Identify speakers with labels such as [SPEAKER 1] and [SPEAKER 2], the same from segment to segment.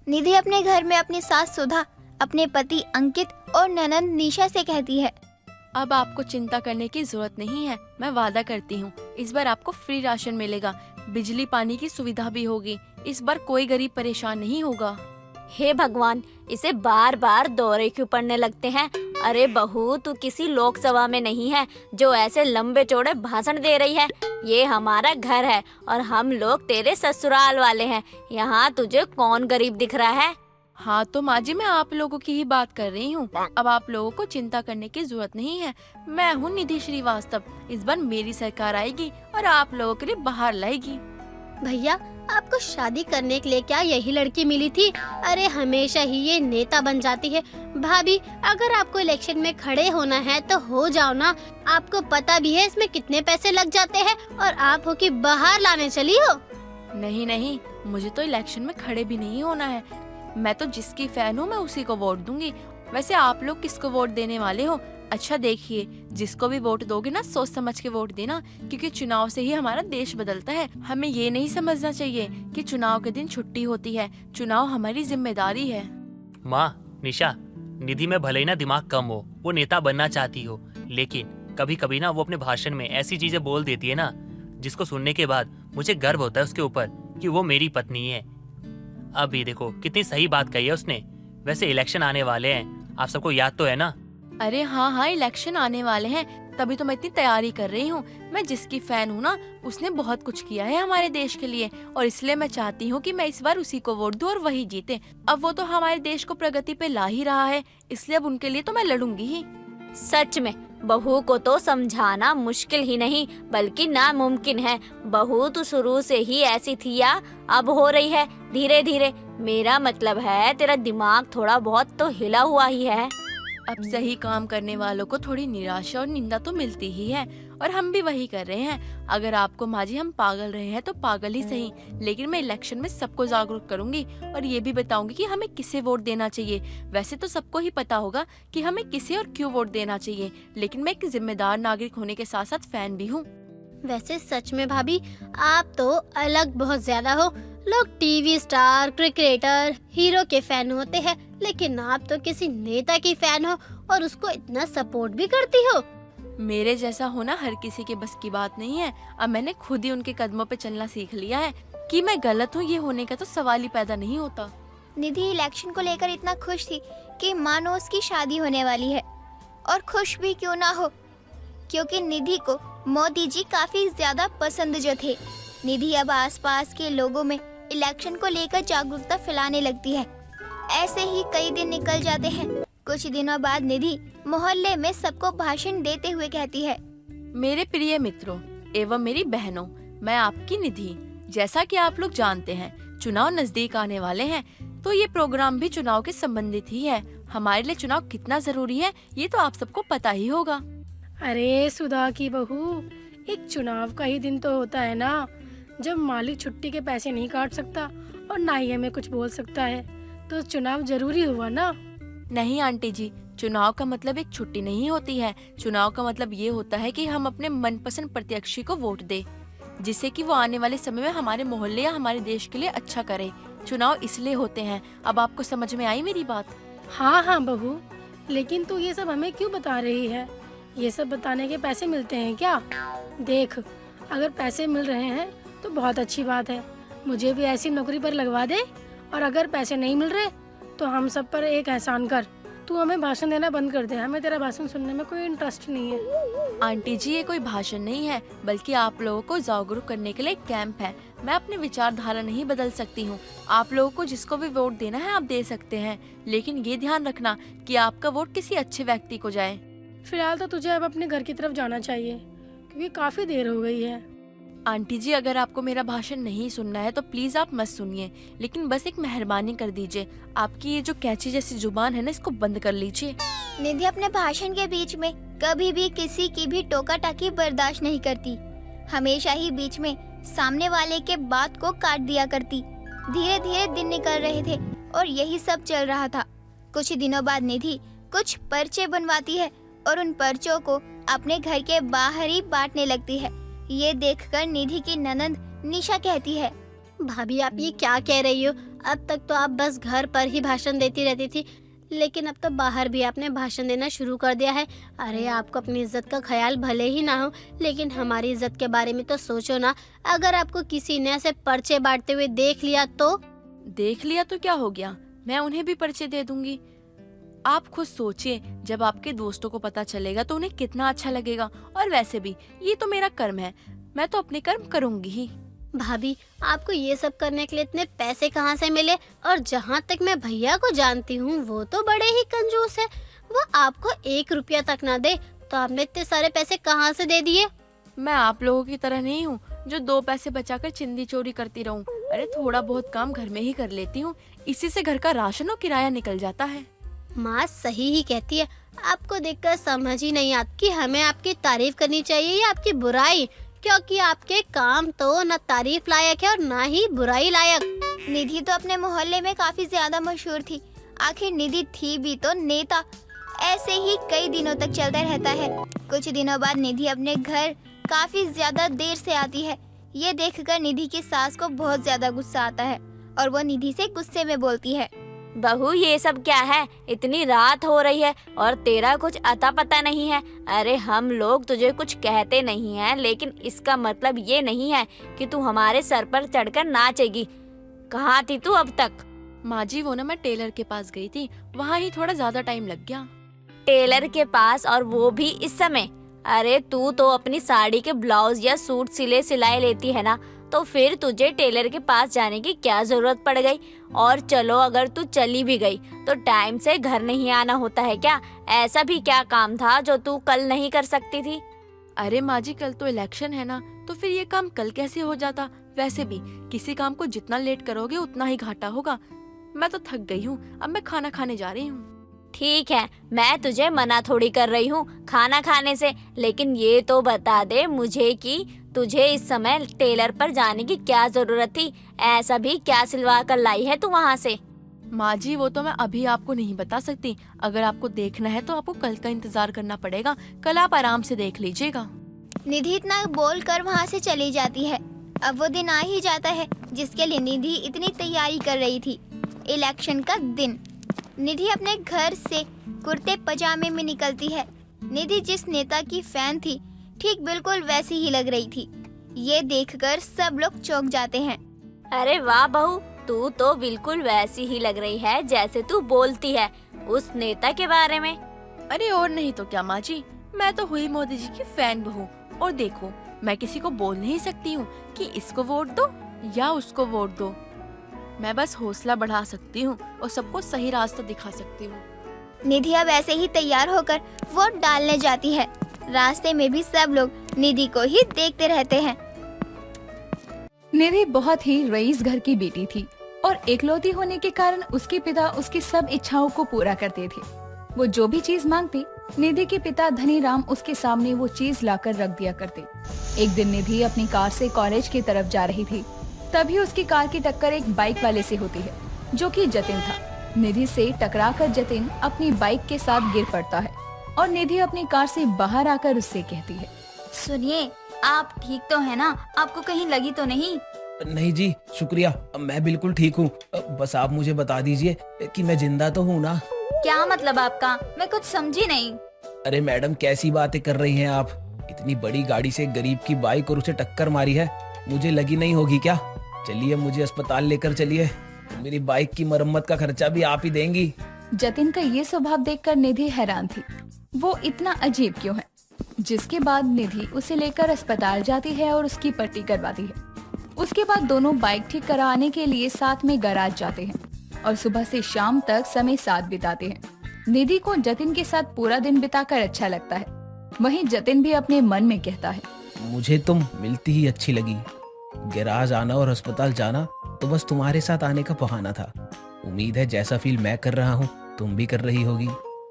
[SPEAKER 1] निधि अपने घर में अपनी सास सुधा, अपने पति अंकित और ननंद निशा से कहती है,
[SPEAKER 2] अब आपको चिंता करने की जरूरत नहीं है। मैं वादा करती हूँ इस बार आपको फ्री राशन मिलेगा, बिजली पानी की सुविधा भी होगी। इस बार कोई गरीब परेशान नहीं होगा।
[SPEAKER 3] हे भगवान, इसे बार बार दौरे क्यों पड़ने लगते हैं। अरे बहू, तू किसी लोकसभा में नहीं है जो ऐसे लंबे चौड़े भाषण दे रही है। ये हमारा घर है और हम लोग तेरे ससुराल वाले हैं। यहाँ तुझे कौन गरीब दिख रहा है?
[SPEAKER 2] हाँ तो माँ जी, मैं आप लोगों की ही बात कर रही हूँ। अब आप लोगों को चिंता करने की जरूरत नहीं है। मैं हूँ निधि श्रीवास्तव। इस बार मेरी सरकार आएगी और आप लोगों के लिए बाहर लाएगी।
[SPEAKER 4] भैया, आपको शादी करने के लिए क्या यही लड़की मिली थी? अरे हमेशा ही ये नेता बन जाती है। भाभी, अगर आपको इलेक्शन में खड़े होना है तो हो जाओ ना। आपको पता भी है इसमें कितने पैसे लग जाते हैं और आप हो कि बाहर लाने चली हो।
[SPEAKER 2] नहीं नहीं, मुझे तो इलेक्शन में खड़े भी नहीं होना है। मैं तो जिसकी फैन हूँ मैं उसी को वोट दूंगी। वैसे आप लोग किसको वोट देने वाले हो? अच्छा देखिए, जिसको भी वोट दोगे ना सोच समझ के वोट देना, क्योंकि चुनाव से ही हमारा देश बदलता है। हमें ये नहीं समझना चाहिए कि चुनाव के दिन छुट्टी होती है। चुनाव हमारी जिम्मेदारी है।
[SPEAKER 5] माँ निशा, निधि में भले ही ना दिमाग कम हो, वो नेता बनना चाहती हो, लेकिन कभी कभी ना वो अपने भाषण में ऐसी चीजें बोल देती है ना जिसको सुनने के बाद मुझे गर्व होता है उसके ऊपर कि वो मेरी पत्नी है। अब ये देखो कितनी सही बात कही है उसने। वैसे इलेक्शन आने वाले हैं, आप सबको याद तो है ना?
[SPEAKER 2] अरे हाँ हाँ, इलेक्शन आने वाले हैं, तभी तो मैं इतनी तैयारी कर रही हूँ। मैं जिसकी फैन हूँ ना, उसने बहुत कुछ किया है हमारे देश के लिए और इसलिए मैं चाहती हूँ कि मैं इस बार उसी को वोट दूँ और वही जीते। अब वो तो हमारे देश को प्रगति पे ला ही रहा है, इसलिए अब उनके लिए तो मैं लड़ूंगी ही।
[SPEAKER 3] सच में बहू को तो समझाना मुश्किल ही नहीं बल्कि नामुमकिन है। बहू तू शुरू से ही ऐसी थी या अब हो रही है धीरे धीरे? मेरा मतलब है तेरा दिमाग थोड़ा बहुत तो हिला हुआ ही है।
[SPEAKER 2] अब सही काम करने वालों को थोड़ी निराशा और निंदा तो मिलती ही है और हम भी वही कर रहे हैं। अगर आपको माँ जी हम पागल रहे हैं तो पागल ही सही, लेकिन मैं इलेक्शन में सबको जागरूक करूंगी और ये भी बताऊंगी कि हमें किसे वोट देना चाहिए। वैसे तो सबको ही पता होगा कि हमें किसे और क्यों वोट देना चाहिए, लेकिन मैं एक जिम्मेदार नागरिक होने के साथ साथ फैन भी हूँ।
[SPEAKER 4] वैसे सच में भाभी, आप तो अलग बहुत ज्यादा हो। लोग टीवी स्टार, क्रिकेटर, हीरो के फैन होते हैं, लेकिन आप तो किसी नेता की फैन हो और उसको इतना सपोर्ट भी करती हो।
[SPEAKER 2] मेरे जैसा होना हर किसी के बस की बात नहीं है। अब मैंने खुद ही उनके कदमों पे चलना सीख लिया है। कि मैं गलत हूँ ये होने का तो सवाल ही पैदा नहीं होता।
[SPEAKER 1] निधि इलेक्शन को लेकर इतना खुश थी कि मानो उसकी शादी होने वाली है। और खुश भी क्यों ना हो, क्योंकि निधि को मोदी जी काफी ज्यादा पसंद जो थे। निधि अब आसपास के लोगों में इलेक्शन को लेकर जागरूकता फैलाने लगती है। ऐसे ही कई दिन निकल जाते हैं। कुछ दिनों बाद निधि मोहल्ले में सबको भाषण देते हुए कहती है,
[SPEAKER 2] मेरे प्रिय मित्रों एवं मेरी बहनों, मैं आपकी निधि। जैसा कि आप लोग जानते हैं चुनाव नजदीक आने वाले हैं, तो ये प्रोग्राम भी चुनाव के संबंधित ही है। हमारे लिए चुनाव कितना जरूरी है ये तो आप सबको पता ही होगा।
[SPEAKER 6] अरे सुधा की बहू, एक चुनाव का ही दिन तो होता है ना, जब मालिक छुट्टी के पैसे नहीं काट सकता और ना ही हमें कुछ बोल सकता है, तो चुनाव जरूरी हुआ ना।
[SPEAKER 2] नहीं आंटी जी, चुनाव का मतलब एक छुट्टी नहीं होती है। चुनाव का मतलब ये होता है कि हम अपने मनपसंद प्रत्याशी को वोट दे, जिससे कि वो आने वाले समय में हमारे मोहल्ले या हमारे देश के लिए अच्छा करे। चुनाव इसलिए होते हैं। अब आपको समझ में आई मेरी बात?
[SPEAKER 6] हाँ हाँ बहू, लेकिन तू ये सब हमें क्यों बता रही है? ये सब बताने के पैसे मिलते हैं क्या? देख, अगर पैसे मिल रहे हैं तो बहुत अच्छी बात है, मुझे भी ऐसी नौकरी पर लगवा दे। और अगर पैसे नहीं मिल रहे तो हम सब पर एक एहसान कर, तू हमें भाषण देना बंद कर दे। हमें तेरा भाषण सुनने में कोई इंटरेस्ट नहीं है।
[SPEAKER 2] आंटी जी, ये कोई भाषण नहीं है, बल्कि आप लोगों को जागरूक करने के लिए एक कैंप है। मैं अपनी विचारधारा नहीं बदल सकती हूँ। आप लोगों को जिसको भी वोट देना है आप दे सकते हैं, लेकिन ये ध्यान रखना कि आपका वोट किसी अच्छे व्यक्ति को जाए।
[SPEAKER 6] फिलहाल तो तुझे अब अपने घर की तरफ जाना चाहिए, क्योंकि काफी देर हो गई है।
[SPEAKER 2] आंटी जी, अगर आपको मेरा भाषण नहीं सुनना है तो प्लीज आप मत सुनिए, लेकिन बस एक मेहरबानी कर दीजिए। आपकी ये जो कैंची जैसी जुबान है ना, इसको बंद कर लीजिए।
[SPEAKER 1] निधि अपने भाषण के बीच में कभी भी किसी की भी टोका टाकी बर्दाश्त नहीं करती। हमेशा ही बीच में सामने वाले के बात को काट दिया करती। धीरे धीरे दिन निकल रहे थे और यही सब चल रहा था। कुछ दिनों बाद निधि कुछ पर्चे बनवाती है और उन पर्चों को अपने घर के बाहर ही बांटने लगती है। ये देखकर निधि की ननंद निशा कहती है,
[SPEAKER 4] भाभी आप ये क्या कह रही हो? अब तक तो आप बस घर पर ही भाषण देती रहती थी, लेकिन अब तो बाहर भी आपने भाषण देना शुरू कर दिया है। अरे आपको अपनी इज्जत का ख्याल भले ही ना हो, लेकिन हमारी इज्जत के बारे में तो सोचो ना। अगर आपको किसी ने ऐसे पर्चे बांटते हुए देख लिया तो?
[SPEAKER 2] देख लिया तो क्या हो गया, मैं उन्हें भी पर्चे दे दूंगी। आप खुद सोचिए, जब आपके दोस्तों को पता चलेगा तो उन्हें कितना अच्छा लगेगा। और वैसे भी ये तो मेरा कर्म है, मैं तो अपने कर्म करूंगी ही।
[SPEAKER 4] भाभी आपको ये सब करने के लिए इतने पैसे कहाँ से मिले? और जहाँ तक मैं भैया को जानती हूँ वो तो बड़े ही कंजूस है। वो आपको 1 रुपया तक ना दे तो आपने इतने सारे पैसे कहाँ से दे दिए?
[SPEAKER 2] मैं आप लोगों की तरह नहीं हूँ जो 2 पैसे बचाकर चिंदी चोरी करती रहूं। अरे थोड़ा बहुत काम घर में ही कर लेती हूँ, इसी से घर का राशन और किराया निकल जाता है।
[SPEAKER 4] माँ सही ही कहती है। आपको देखकर समझ ही नहीं आता कि हमें आपकी तारीफ करनी चाहिए या आपकी बुराई, क्योंकि आपके काम तो न तारीफ लायक है और ना ही बुराई लायक।
[SPEAKER 1] निधि तो अपने मोहल्ले में काफी ज्यादा मशहूर थी। आखिर निधि थी भी तो नेता। ऐसे ही कई दिनों तक चलता रहता है। कुछ दिनों बाद निधि अपने घर काफी ज्यादा देर से आती है। ये देखकर निधि की सास को बहुत ज्यादा गुस्सा आता है और वो निधि से गुस्से में बोलती है,
[SPEAKER 3] बहू ये सब क्या है? इतनी रात हो रही है और तेरा कुछ अता पता नहीं है। अरे हम लोग तुझे कुछ कहते नहीं हैं, लेकिन इसका मतलब ये नहीं है कि तू हमारे सर पर चढ़कर नाचेगी। कहाँ थी तू अब तक?
[SPEAKER 2] माँ जी वो ना मैं टेलर के पास गई थी, वहाँ ही थोड़ा ज्यादा टाइम लग गया।
[SPEAKER 3] टेलर के पास, और वो भी इस समय? अरे तू तो अपनी साड़ी के ब्लाउज या सूट सिलाई लेती है ना, तो फिर तुझे टेलर के पास जाने की क्या जरूरत पड़ गई? और चलो अगर तू चली भी गई तो टाइम से घर नहीं आना होता है क्या? ऐसा भी क्या काम था जो तू कल नहीं कर सकती थी?
[SPEAKER 2] अरे माँ जी कल तो इलेक्शन है ना, तो फिर ये काम कल कैसे हो जाता? वैसे भी किसी काम को जितना लेट करोगे उतना ही घाटा होगा। मैं तो थक गई हूँ, अब मैं खाना खाने जा रही हूँ।
[SPEAKER 3] ठीक है, मैं तुझे मना थोड़ी कर रही हूँ खाना खाने से, लेकिन ये तो बता दे मुझे कि तुझे इस समय टेलर पर जाने की क्या जरूरत थी? ऐसा भी क्या सिलवा कर लाई है तू वहाँ से?
[SPEAKER 2] माँ जी वो तो मैं अभी आपको नहीं बता सकती। अगर आपको देखना है तो आपको कल का इंतजार करना पड़ेगा। कल आप आराम से देख लीजिएगा।
[SPEAKER 1] निधि इतना बोलकर वहाँ से चली जाती है। अब वो दिन आ ही जाता है जिसके लिए निधि इतनी तैयारी कर रही थी। इलेक्शन का दिन। निधि अपने घर से कुर्ते पजामे में निकलती है। निधि जिस नेता की फैन थी ठीक बिल्कुल वैसी ही लग रही थी। ये देखकर सब लोग चौंक जाते हैं।
[SPEAKER 3] अरे वाह बहू, तू तो बिल्कुल वैसी ही लग रही है जैसे तू बोलती है उस नेता के बारे में।
[SPEAKER 2] अरे और नहीं तो क्या माँ जी, मैं तो हुई मोदी जी की फैन बहू। और देखो मैं किसी को बोल नहीं सकती हूँ कि इसको वोट दो या उसको वोट दो। मैं बस हौसला बढ़ा सकती हूँ और सबको सही रास्ता दिखा सकती हूँ।
[SPEAKER 1] निधि अब ऐसे ही तैयार होकर वोट डालने जाती है। रास्ते में भी सब लोग निधि को ही देखते रहते हैं।
[SPEAKER 7] निधि बहुत ही रईस घर की बेटी थी और एकलौती होने के कारण उसके पिता उसकी सब इच्छाओं को पूरा करते थे। वो जो भी चीज मांगती, निधि के पिता धनीराम उसके सामने वो चीज लाकर रख दिया करते। एक दिन निधि अपनी कार से कॉलेज की तरफ जा रही थी, तभी उसकी कार की टक्कर एक बाइक वाले से होती है जो कि जतिन था। निधि से टकराकर जतिन अपनी बाइक के साथ गिर पड़ता है और निधि अपनी कार से बाहर आकर उससे कहती है,
[SPEAKER 8] सुनिए, आप ठीक तो है ना? आपको कहीं लगी तो नहीं?
[SPEAKER 9] नहीं जी, शुक्रिया, मैं बिल्कुल ठीक हूँ। बस आप मुझे बता दीजिए कि मैं जिंदा तो हूँ ना?
[SPEAKER 8] क्या मतलब आपका? मैं कुछ समझी नहीं।
[SPEAKER 9] अरे मैडम कैसी बातें कर रही हैं आप? इतनी बड़ी गाड़ी से गरीब की बाइक और उसे टक्कर मारी है, मुझे लगी नहीं होगी क्या? चलिए मुझे अस्पताल लेकर चलिए, मेरी बाइक की मरम्मत का खर्चा भी आप ही देंगी।
[SPEAKER 7] जतिन का ये स्वभाव देखकर निधि हैरान थी, वो इतना अजीब क्यों है। जिसके बाद निधि उसे लेकर अस्पताल जाती है और उसकी पट्टी करवाती है। उसके बाद दोनों बाइक ठीक कराने के लिए साथ में गैराज जाते हैं और सुबह से शाम तक समय साथ बिताते हैं। निधि को जतिन के साथ पूरा दिन बिताकर अच्छा लगता है। वहीं जतिन भी अपने मन में कहता है,
[SPEAKER 9] मुझे तुम मिलती ही अच्छी लगी। गैराज आना और अस्पताल जाना तो बस तुम्हारे साथ आने का बहाना था। उम्मीद है जैसा फील मैं कर रहा हूँ तुम भी कर रही होगी,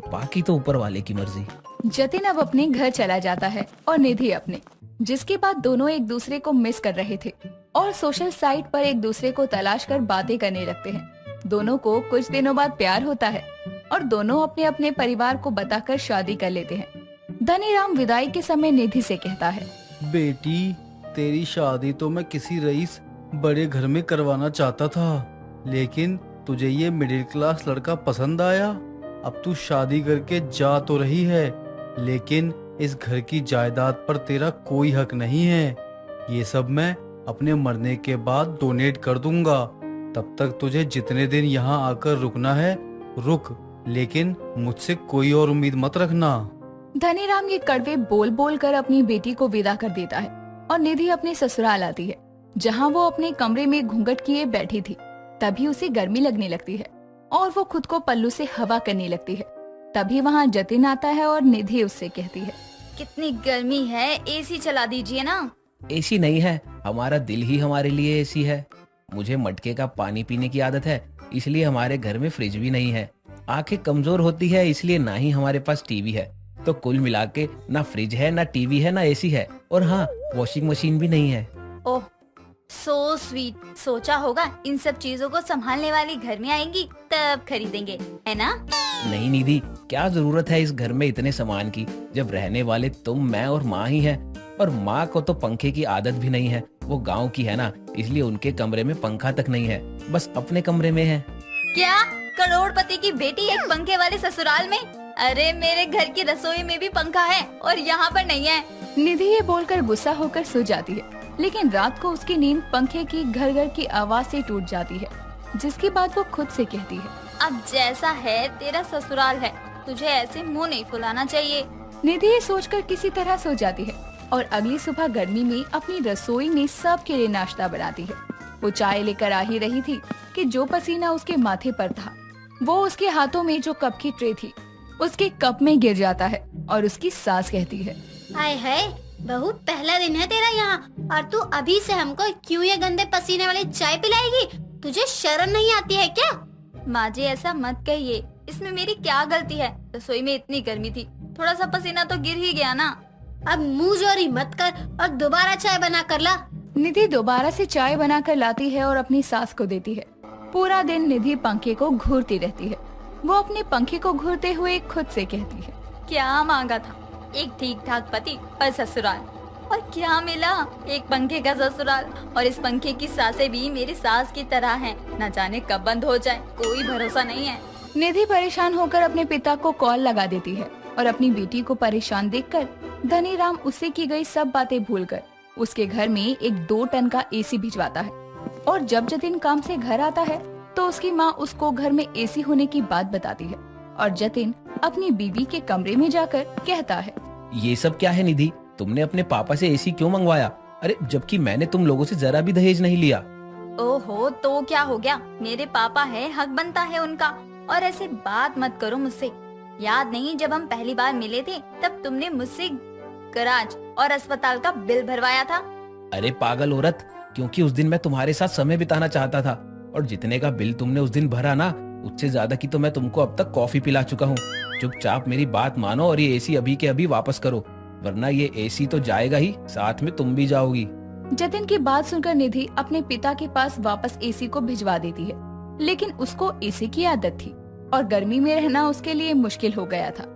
[SPEAKER 9] बाकी तो ऊपर वाले की मर्जी।
[SPEAKER 7] जतिन अब अपने घर चला जाता है और निधि अपने। जिसके बाद दोनों एक दूसरे को मिस कर रहे थे और सोशल साइट पर एक दूसरे को तलाश कर बातें करने लगते हैं। दोनों को कुछ दिनों बाद प्यार होता है और दोनों अपने अपने परिवार को बताकर शादी कर लेते हैं। धनीराम विदाई के समय निधि से कहता है,
[SPEAKER 10] बेटी, तेरी शादी तो मैं किसी रईस बड़े घर में करवाना चाहता था, लेकिन तुझे ये मिडिल क्लास लड़का पसंद आया। अब तू शादी करके जा तो रही है, लेकिन इस घर की जायदाद पर तेरा कोई हक नहीं है। ये सब मैं अपने मरने के बाद डोनेट कर दूंगा। तब तक तुझे जितने दिन यहाँ आकर रुकना है रुक, लेकिन मुझसे कोई और उम्मीद मत रखना।
[SPEAKER 7] धनीराम ये कड़वे बोल बोल कर अपनी बेटी को विदा कर देता है और निधि अपने ससुराल आती है, जहाँ वो अपने कमरे में घूंघट किए बैठी थी। तभी उसे गर्मी लगने लगती है और वो खुद को पल्लू से हवा करने लगती है। तभी वहाँ जतिन आता है और निधि उससे कहती है,
[SPEAKER 8] कितनी गर्मी है, एसी चला दीजिए ना।
[SPEAKER 9] एसी नहीं है, हमारा दिल ही हमारे लिए एसी है। मुझे मटके का पानी पीने की आदत है, इसलिए हमारे घर में फ्रिज भी नहीं है। आंखें कमजोर होती है, इसलिए ना ही हमारे पास टीवी है। तो कुल मिला के ना फ्रिज है, ना टीवी है, ना एसी है, और हाँ, वॉशिंग मशीन भी नहीं है।
[SPEAKER 8] ओह सो स्वीट। सोचा होगा इन सब चीजों को संभालने वाली घर में आएंगी तब खरीदेंगे, है ना?
[SPEAKER 9] नहीं निधि, क्या जरूरत है इस घर में इतने सामान की, जब रहने वाले तुम, मैं और माँ ही हैं। और माँ को तो पंखे की आदत भी नहीं है, वो गांव की है ना, इसलिए उनके कमरे में पंखा तक नहीं है, बस अपने कमरे में है।
[SPEAKER 8] क्या करोड़पति की बेटी एक पंखे वाले ससुराल में? अरे मेरे घर की रसोई में भी पंखा है और यहाँ पर नहीं है।
[SPEAKER 7] निधि ये बोलकर गुस्सा होकर सो जाती है, लेकिन रात को उसकी नींद पंखे की घर घर की आवाज से टूट जाती है, जिसके बाद वो खुद से कहती है,
[SPEAKER 8] अब जैसा है तेरा ससुराल है, तुझे ऐसे मुंह नहीं फुलाना चाहिए।
[SPEAKER 7] निधि ये सोचकर किसी तरह सो जाती है और अगली सुबह गर्मी में अपनी रसोई में सबके लिए नाश्ता बनाती है। वो चाय लेकर आ ही रही थी कि जो पसीना उसके माथे पर था वो उसके हाथों में जो कप की ट्रे थी उसके कप में गिर जाता है और उसकी सास कहती है,
[SPEAKER 4] हाय हाय बहू, पहला दिन है तेरा यहाँ और तू अभी से हमको क्यों ये गंदे पसीने वाली चाय पिलाएगी? तुझे शर्म नहीं आती है क्या?
[SPEAKER 8] माँ जी ऐसा मत कहिए, इसमें मेरी क्या गलती है? रसोई में इतनी गर्मी थी, थोड़ा सा पसीना तो गिर ही गया ना।
[SPEAKER 4] अब मुंह जोरी मत कर और दोबारा चाय बना कर ला।
[SPEAKER 7] निधि दोबारा से चाय बनाकर लाती है और अपनी सास को देती है। पूरा दिन निधि पंखे को घूरती रहती है। वो अपने पंखे को घूरते हुए खुद से कहती है,
[SPEAKER 8] क्या मांगा था? एक ठीक ठाक पति पर ससुराल, और क्या मिला? एक पंखे का ससुराल। और इस पंखे की सासें भी मेरी सास की तरह हैं, न जाने कब बंद हो जाए, कोई भरोसा नहीं है।
[SPEAKER 7] निधि परेशान होकर अपने पिता को कॉल लगा देती है और अपनी बेटी को परेशान देखकर धनीराम उससे की गई सब बातें भूलकर उसके घर में एक 2 टन का एसी भिजवाता है। और जब जतिन काम से घर आता है तो उसकी माँ उसको घर में एसी होने की बात बताती है और जतिन अपनी बीवी के कमरे में जाकर कहता है,
[SPEAKER 9] ये सब क्या है निधि, तुमने अपने पापा से एसी क्यों मंगवाया? अरे जबकि मैंने तुम लोगों से जरा भी दहेज नहीं लिया।
[SPEAKER 8] ओहो तो क्या हो गया, मेरे पापा है, हक बनता है उनका। और ऐसे बात मत करो मुझसे। याद नहीं जब हम पहली बार मिले थे तब तुमने मुझसे गराज और अस्पताल का बिल भरवाया था।
[SPEAKER 9] अरे पागल औरत, क्योंकि उस दिन मैं तुम्हारे साथ समय बिताना चाहता था और जितने का बिल तुमने उस दिन भरा ना, उससे ज्यादा की तो मैं तुमको अब तक कॉफी पिला चुका हूँ। चुपचाप मेरी बात मानो और ये एसी अभी के अभी वापस करो, वरना ये एसी तो जाएगा ही, साथ में तुम भी जाओगी।
[SPEAKER 7] जतिन की बात सुनकर निधि अपने पिता के पास वापस एसी को भिजवा देती है, लेकिन उसको एसी की आदत थी और गर्मी में रहना उसके लिए मुश्किल हो गया था।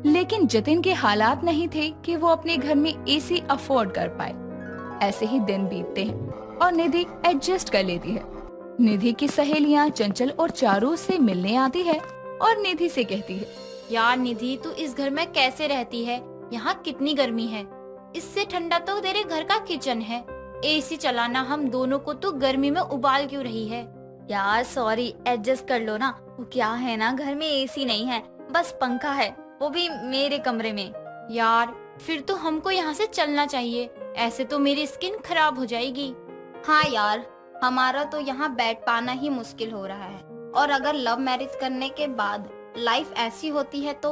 [SPEAKER 7] लेकिन जतिन के हालात नहीं थे कि वो अपने घर में एसी अफोर्ड कर पाए। ऐसे ही दिन बीतते हैं और निधि एडजस्ट कर लेती है। निधि की सहेलियां चंचल और चारू से मिलने आती है और निधि से कहती है,
[SPEAKER 11] यार निधि तू इस घर में कैसे रहती है? यहाँ कितनी गर्मी है, इससे ठंडा तो तेरे घर का किचन है। एसी चलाना हम दोनों को तो गर्मी में उबाल क्यों रही है?
[SPEAKER 8] यार सॉरी, एडजस्ट कर लो ना। वो क्या है ना, घर में एसी नहीं है, बस पंखा है, वो भी मेरे कमरे में।
[SPEAKER 11] यार फिर तो हमको यहाँ से चलना चाहिए, ऐसे तो मेरी स्किन खराब हो जाएगी।
[SPEAKER 8] हाँ यार, हमारा तो यहाँ बैठ पाना ही मुश्किल हो रहा है, और अगर लव मैरिज करने के बाद लाइफ ऐसी होती है तो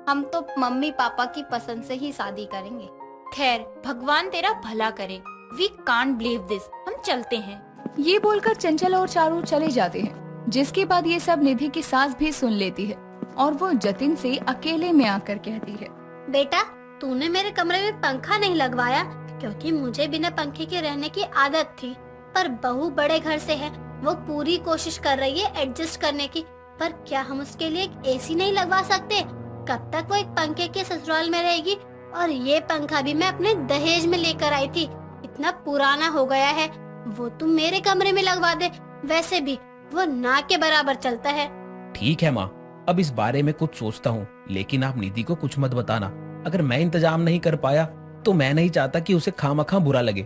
[SPEAKER 8] हम तो मम्मी पापा की पसंद से ही शादी करेंगे।
[SPEAKER 11] खैर भगवान तेरा भला करे। वी कांट बिलीव दिस, हम चलते हैं।
[SPEAKER 7] ये बोलकर चंचल और चारू चले जाते हैं, जिसके बाद ये सब निधि की सास भी सुन लेती है और वो जतिन से अकेले में आकर कहती है,
[SPEAKER 4] बेटा तूने मेरे कमरे में पंखा नहीं लगवाया क्योंकि मुझे बिना पंखे के रहने की आदत थी, पर बहू बड़े घर से है, वो पूरी कोशिश कर रही है एडजस्ट करने की, पर क्या हम उसके लिए एक एसी नहीं लगवा सकते? कब तक वो एक पंखे के ससुराल में रहेगी? और ये पंखा भी मैं अपने दहेज में लेकर आई थी, इतना पुराना हो गया है, वो तुम मेरे कमरे में लगवा दे, वैसे भी वो ना के बराबर चलता है।
[SPEAKER 9] ठीक है माँ, अब इस बारे में कुछ सोचता हूँ, लेकिन आप निधि को कुछ मत बताना। अगर मैं इंतजाम नहीं कर पाया तो मैं नहीं चाहता कि उसे खामखा बुरा लगे।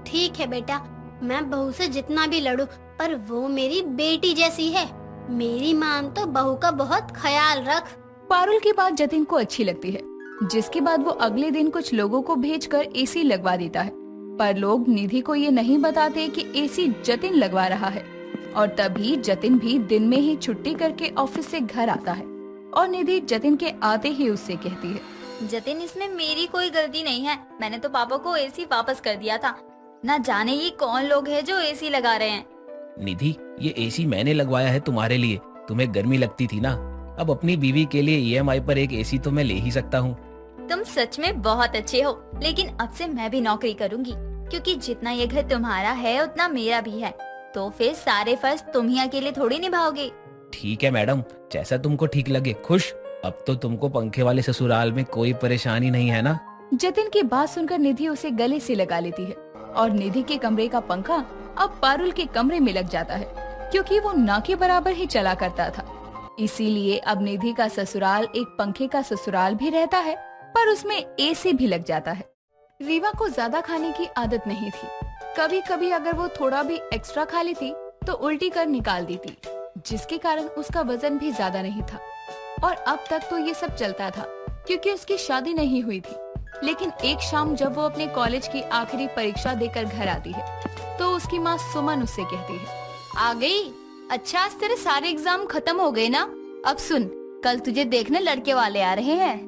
[SPEAKER 4] ठीक है बेटा, मैं बहू से जितना भी लड़ूं, पर वो मेरी बेटी जैसी है। मेरी माँ तो बहू का बहुत ख्याल रख।
[SPEAKER 7] पारुल की बात जतिन को अच्छी लगती है, जिसके बाद वो अगले दिन कुछ लोगों को भेजकर एसी लगवा देता है। पर लोग निधि को ये नहीं बताते कि एसी जतिन लगवा रहा है। और तभी जतिन भी दिन में ही छुट्टी करके ऑफिस से घर आता है और निधि जतिन के आते ही उससे कहती है,
[SPEAKER 8] जतिन, इसमें मेरी कोई गलती नहीं है। मैंने तो पापा को एसी वापस कर दिया था। ना जाने ये कौन लोग हैं जो एसी लगा रहे हैं।
[SPEAKER 9] निधि, ये एसी मैंने लगवाया है तुम्हारे लिए। तुम्हें गर्मी लगती थी ना, अब अपनी बीवी के लिए ईएमआई पर एक एसी तो मैं ले ही सकता हूँ।
[SPEAKER 8] तुम सच में बहुत अच्छे हो, लेकिन अब से मैं भी नौकरी करूंगी, क्योंकि जितना ये घर तुम्हारा है उतना मेरा भी है। तो फिर सारे फर्ज तुम ही अकेले थोड़ी निभाओगे।
[SPEAKER 9] ठीक है मैडम, जैसा तुमको ठीक लगे। खुश? अब तो तुमको पंखे वाले ससुराल में कोई परेशानी नहीं है ना?
[SPEAKER 7] जतिन की बात सुनकर निधि उसे गले से लगा लेती है और निधि के कमरे का पंखा अब पारुल के कमरे में लग जाता है, क्योंकि वो ना के बराबर ही चला करता था। इसीलिए अब निधि का ससुराल एक पंखे का ससुराल भी रहता है, पर उसमें एसी भी लग जाता है। रीवा को ज्यादा खाने की आदत नहीं थी। कभी कभी अगर वो थोड़ा भी एक्स्ट्रा खा लेती तो उल्टी कर निकाल देती, जिसके कारण उसका वजन भी ज्यादा नहीं था। और अब तक तो ये सब चलता था क्योंकि उसकी शादी नहीं हुई थी। लेकिन एक शाम जब वो अपने कॉलेज की आखिरी परीक्षा देकर घर आती है तो उसकी माँ सुमन उससे कहती है,
[SPEAKER 11] आ गई? अच्छा, आज तेरे सारे एग्जाम खत्म हो गए ना? अब सुन, कल तुझे देखने लड़के वाले आ रहे हैं।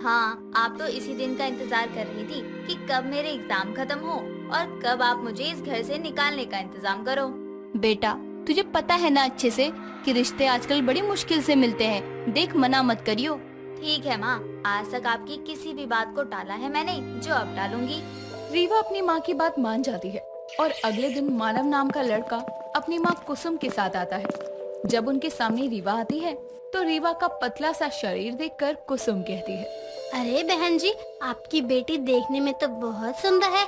[SPEAKER 8] हाँ, आप तो इसी दिन का इंतजार कर रही थी कि कब मेरे एग्जाम खत्म हो और कब आप मुझे इस घर से निकालने का इंतजाम करो।
[SPEAKER 11] बेटा, तुझे पता है ना अच्छे से कि रिश्ते आजकल बड़ी मुश्किल से मिलते हैं। देख, मना मत करियो।
[SPEAKER 8] ठीक है माँ, आज तक आपकी किसी भी बात को टाला है मैंने, जो अब टालूंगी।
[SPEAKER 7] रीवा अपनी माँ की बात मान जाती है और अगले दिन मानव नाम का लड़का अपनी माँ कुसुम के साथ आता है। जब उनके सामने रीवा आती है तो रीवा का पतला सा शरीर देखकर कुसुम कहती है,
[SPEAKER 4] अरे बहन जी, आपकी बेटी देखने में तो बहुत सुंदर है,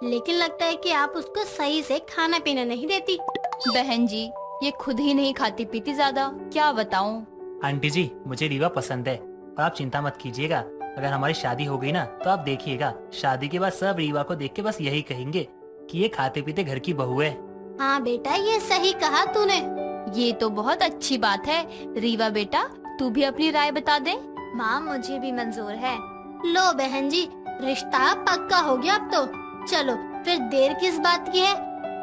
[SPEAKER 4] लेकिन लगता है कि आप उसको सही से खाना पीना नहीं देती।
[SPEAKER 11] बहन जी, ये खुद ही नहीं खाती पीती ज्यादा, क्या बताऊं।
[SPEAKER 5] आंटी जी, मुझे रीवा पसंद है और आप चिंता मत कीजिएगा। अगर हमारी शादी हो गई ना तो आप देखिएगा, शादी के बाद सब रीवा को देख के बस यही कहेंगे कि ये खाते पीते घर की बहू है।
[SPEAKER 4] हाँ बेटा, ये सही कहा तूने।
[SPEAKER 11] ये तो बहुत अच्छी बात है। रीवा बेटा, तू भी अपनी राय बता दे।
[SPEAKER 8] माँ, मुझे भी मंजूर है।
[SPEAKER 4] लो बहन जी, रिश्ता पक्का हो गया अब तो। चलो फिर देर किस बात की है,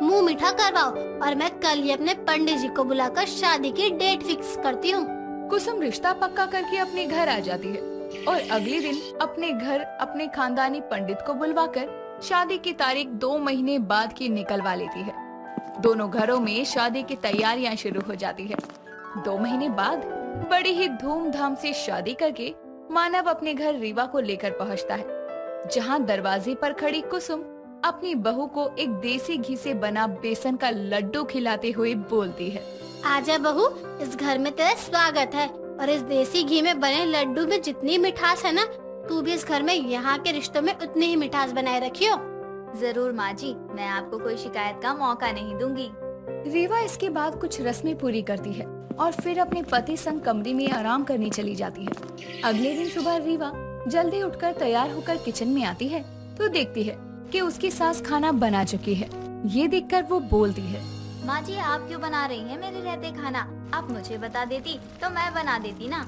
[SPEAKER 4] मुंह मीठा करवाओ और मैं कल ही अपने पंडित जी को बुलाकर शादी की डेट फिक्स करती हूँ।
[SPEAKER 7] कुसुम रिश्ता पक्का करके अपने घर आ जाती है और अगले दिन अपने घर अपने खानदानी पंडित को बुलवाकर शादी की तारीख 2 महीने बाद की निकलवा लेती है। दोनों घरों में शादी की तैयारियां शुरू हो जाती है। 2 महीने बाद बड़ी ही धूमधाम से शादी करके मानव अपने घर रीवा को लेकर पहुंचता है, जहां दरवाजे पर खड़ी कुसुम अपनी बहू को एक देसी घी से बना बेसन का लड्डू खिलाते हुए बोलती है,
[SPEAKER 4] आजा बहू, इस घर में तेरा स्वागत है और इस देसी घी में बने लड्डू में जितनी मिठास है ना, तू भी इस घर में यहाँ के रिश्तों में उतनी ही मिठास बनाए रखियो।
[SPEAKER 8] जरूर माँ जी, मैं आपको कोई शिकायत का मौका नहीं दूंगी।
[SPEAKER 7] रीवा इसके बाद कुछ रस्में पूरी करती है और फिर अपने पति संग कमरे में आराम करने चली जाती है। अगले दिन सुबह रीवा जल्दी उठकर तैयार होकर किचन में आती है तो देखती है कि उसकी सास खाना बना चुकी है। ये देखकर वो बोलती है,
[SPEAKER 8] माँ जी, आप क्यों बना रही हैं मेरे रहते खाना? आप मुझे बता देती तो मैं बना देती ना,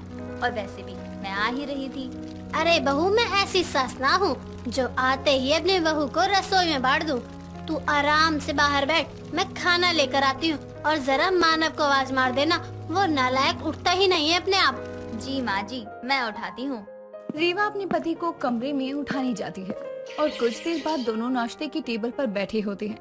[SPEAKER 8] और वैसे भी मैं आ ही रही थी।
[SPEAKER 4] अरे बहू, मैं ऐसी सास ना हूँ जो आते ही अपने बहू को रसोई में बांट दूँ। तू आराम से बाहर बैठ, मैं खाना लेकर आती हूँ और जरा मानव को आवाज मार देना, वो नालायक उठता ही नहीं है अपने आप।
[SPEAKER 8] जी माँ जी, मैं उठाती हूँ।
[SPEAKER 7] रीवा अपने पति को कमरे में उठाने जाती है और कुछ देर बाद दोनों नाश्ते की टेबल पर बैठे होते हैं,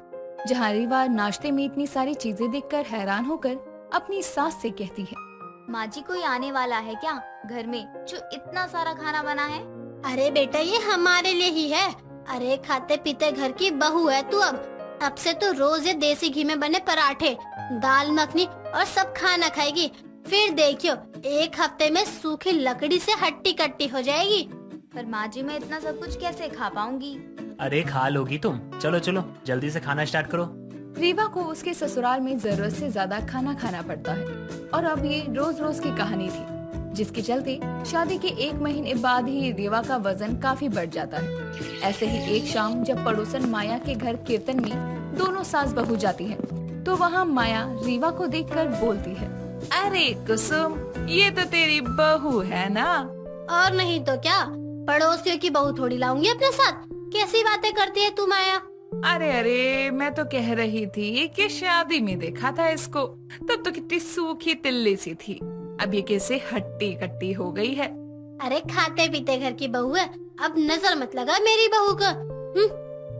[SPEAKER 7] जहाँ रीवा नाश्ते में इतनी सारी चीजें देखकर हैरान होकर अपनी सास से कहती है,
[SPEAKER 8] माँ जी, कोई आने वाला है क्या घर में जो इतना सारा खाना बना है?
[SPEAKER 4] अरे बेटा, ये हमारे लिए ही है। अरे खाते पीते घर की बहू है तू। अब से तो रोज ये देसी घी में बने पराठे, दाल मखनी और सब खाना खाएगी। फिर देखियो, 1 हफ्ते में सूखी लकड़ी से हट्टी कट्टी हो जाएगी।
[SPEAKER 8] पर माँ जी, मैं इतना सब कुछ कैसे खा पाऊंगी?
[SPEAKER 5] अरे खा लोगी तुम। चलो चलो जल्दी से खाना स्टार्ट करो।
[SPEAKER 7] रीवा को उसके ससुराल में जरूरत से ज्यादा खाना खाना पड़ता है और अब ये रोज रोज की कहानी थी, जिसके चलते शादी के 1 महीने बाद ही रीवा का वजन काफी बढ़ जाता है। ऐसे ही एक शाम जब पड़ोसन माया के घर कीर्तन में दोनों सास बहू जाती है, तो वहाँ माया रीवा को देखकर बोलती है,
[SPEAKER 12] अरे कुसुम, ये तो तेरी बहू है ना?
[SPEAKER 4] और नहीं तो क्या, पड़ोसियों की बहू थोड़ी लाऊंगी अपने साथ। कैसी बातें करती है तू माया?
[SPEAKER 12] अरे मैं तो कह रही थी कि शादी में देखा था इसको, तब तो कितनी सूखी तिल्ली सी थी, अब ये कैसे हट्टी कट्टी हो गई है।
[SPEAKER 4] अरे खाते पीते घर की बहू है, अब नजर मत लगा मेरी बहू का।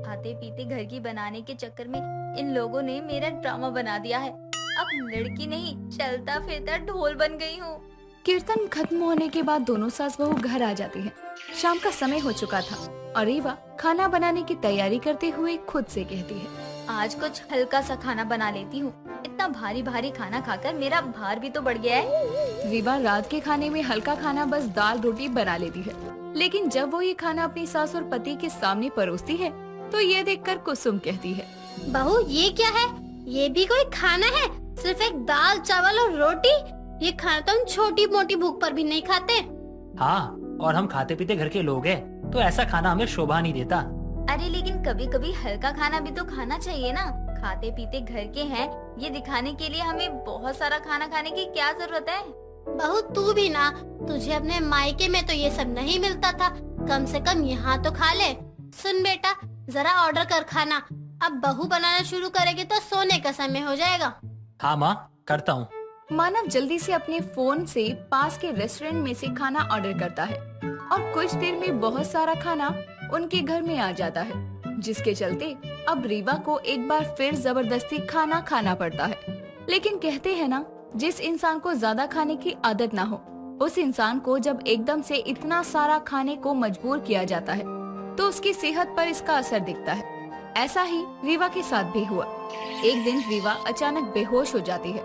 [SPEAKER 8] खाते पीते घर की बनाने के चक्कर में इन लोगों ने मेरा ड्रामा बना दिया है। अब लड़की नहीं, चलता फिरता ढोल बन गई हूँ।
[SPEAKER 7] कीर्तन खत्म होने के बाद दोनों सास बहू घर आ जाती हैं। शाम का समय हो चुका था और रीवा खाना बनाने की तैयारी करते हुए खुद से कहती है,
[SPEAKER 8] आज कुछ हल्का सा खाना बना लेती हूँ। इतना भारी भारी खाना खाकर मेरा भार भी तो बढ़ गया है।
[SPEAKER 7] रीवा रात के खाने में हल्का खाना बस दाल रोटी बना लेती है, लेकिन जब वो ये खाना अपनी सास और पति के सामने परोसती है तो ये देखकर कुसुम कहती है,
[SPEAKER 4] बहू ये क्या है? ये भी कोई खाना है? सिर्फ एक दाल चावल और रोटी? ये खाना तो हम छोटी मोटी भूख पर भी नहीं खाते।
[SPEAKER 5] हाँ, और हम खाते पीते घर के लोग हैं, तो ऐसा खाना हमें शोभा नहीं देता।
[SPEAKER 8] अरे लेकिन कभी कभी हल्का खाना भी तो खाना चाहिए ना। खाते पीते घर के हैं, ये दिखाने के लिए हमें बहुत सारा खाना खाने की क्या जरूरत है?
[SPEAKER 4] बहू तू भी ना, तुझे अपने मायके में तो ये सब नहीं मिलता था, कम से कम यहाँ तो खा ले। सुन बेटा, जरा ऑर्डर कर खाना। अब बहू बनाना शुरू करेगी तो सोने का समय हो जाएगा।
[SPEAKER 5] हाँ माँ, करता हूँ।
[SPEAKER 7] मानव जल्दी से अपने फोन से पास के रेस्टोरेंट में से खाना ऑर्डर करता है और कुछ देर में बहुत सारा खाना उनके घर में आ जाता है, जिसके चलते अब रीवा को एक बार फिर जबरदस्ती खाना खाना पड़ता है। लेकिन कहते हैं ना, जिस इंसान को ज्यादा खाने की आदत ना हो, उस इंसान को जब एकदम से इतना सारा खाने को मजबूर किया जाता है तो उसकी सेहत पर इसका असर दिखता है। ऐसा ही रीवा के साथ भी हुआ। एक दिन रीवा अचानक बेहोश हो जाती है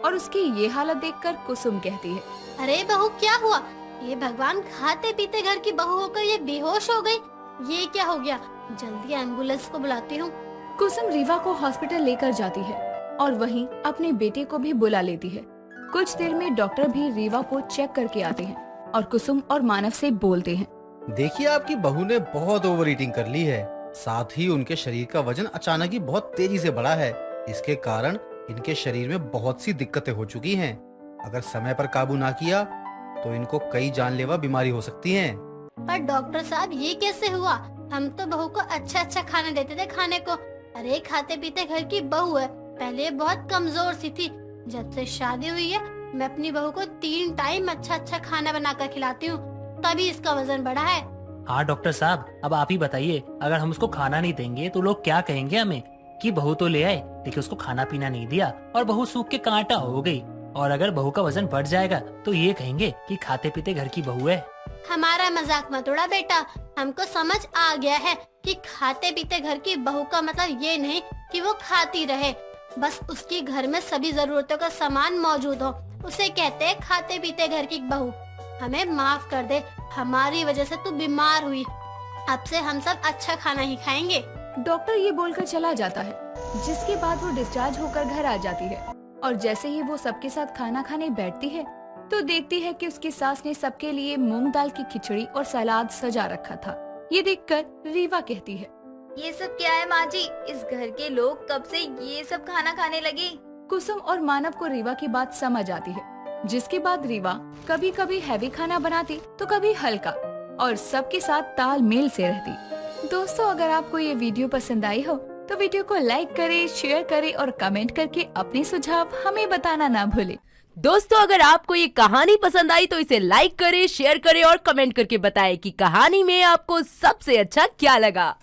[SPEAKER 7] और उसकी ये हालत देखकर कुसुम कहती है,
[SPEAKER 4] अरे बहू क्या हुआ? ये भगवान, खाते पीते घर की बहू होकर ये बेहोश हो गई, ये क्या हो गया? जल्दी एम्बुलेंस को बुलाती हूँ।
[SPEAKER 7] कुसुम रीवा को हॉस्पिटल लेकर जाती है और वहीं अपने बेटे को भी बुला लेती है। कुछ देर में डॉक्टर भी रीवा को चेक करके आते हैं और कुसुम और मानव से बोलते हैं,
[SPEAKER 10] देखिए आपकी बहू ने बहुत ओवर ईटिंग कर ली है, साथ ही उनके शरीर का वजन अचानक ही बहुत तेजी से बढ़ा है। इसके कारण इनके शरीर में बहुत सी दिक्कतें हो चुकी हैं। अगर समय पर काबू ना किया तो इनको कई जानलेवा बीमारी हो सकती हैं।
[SPEAKER 4] पर डॉक्टर साहब ये कैसे हुआ? हम तो बहू को अच्छा खाना देते थे खाने को। अरे खाते पीते घर की बहू है, पहले बहुत कमजोर सी थी, जब से शादी हुई है मैं अपनी बहू को 3 टाइम अच्छा खाना बनाकर खिलाती हूँ, तभी इसका वजन बढ़ा है।
[SPEAKER 5] हाँ डॉक्टर साहब, अब आप ही बताइए, अगर हम उसको खाना नहीं देंगे तो लोग क्या कहेंगे हमें कि बहू तो ले आए लेकिन उसको खाना पीना नहीं दिया और बहू सूख के कांटा हो गई। और अगर बहू का वजन बढ़ जाएगा तो ये कहेंगे कि खाते पीते घर की बहू है।
[SPEAKER 4] हमारा मजाक मत उड़ा बेटा, हमको समझ आ गया है कि खाते पीते घर की बहू का मतलब ये नहीं कि वो खाती रहे, बस उसकी घर में सभी जरूरतों का सामान मौजूद हो, उसे कहते हैं खाते पीते घर की बहू। हमें माफ कर दे, हमारी वजह से तू बीमार हुई, अब से हम सब अच्छा खाना ही खाएंगे।
[SPEAKER 7] डॉक्टर ये बोलकर चला जाता है, जिसके बाद वो डिस्चार्ज होकर घर आ जाती है और जैसे ही वो सबके साथ खाना खाने बैठती है तो देखती है कि उसकी सास ने सबके लिए मूंग दाल की खिचड़ी और सलाद सजा रखा था। ये देखकर रीवा कहती है,
[SPEAKER 8] ये सब क्या है माँ जी? इस घर के लोग कब से ये सब खाना खाने लगे?
[SPEAKER 7] कुसुम और मानव को रीवा की बात समझ आती है, जिसके बाद रीवा कभी कभी हैवी खाना बनाती तो कभी हल्का और सबके साथ तालमेल से रहती। दोस्तों, अगर आपको ये वीडियो पसंद आई हो तो वीडियो को लाइक करें, शेयर करें और कमेंट करके अपने सुझाव हमें बताना ना भूलें।
[SPEAKER 2] दोस्तों, अगर आपको ये कहानी पसंद आई तो इसे लाइक करें, शेयर करें और कमेंट करके बताएं कि कहानी में आपको सबसे अच्छा क्या लगा।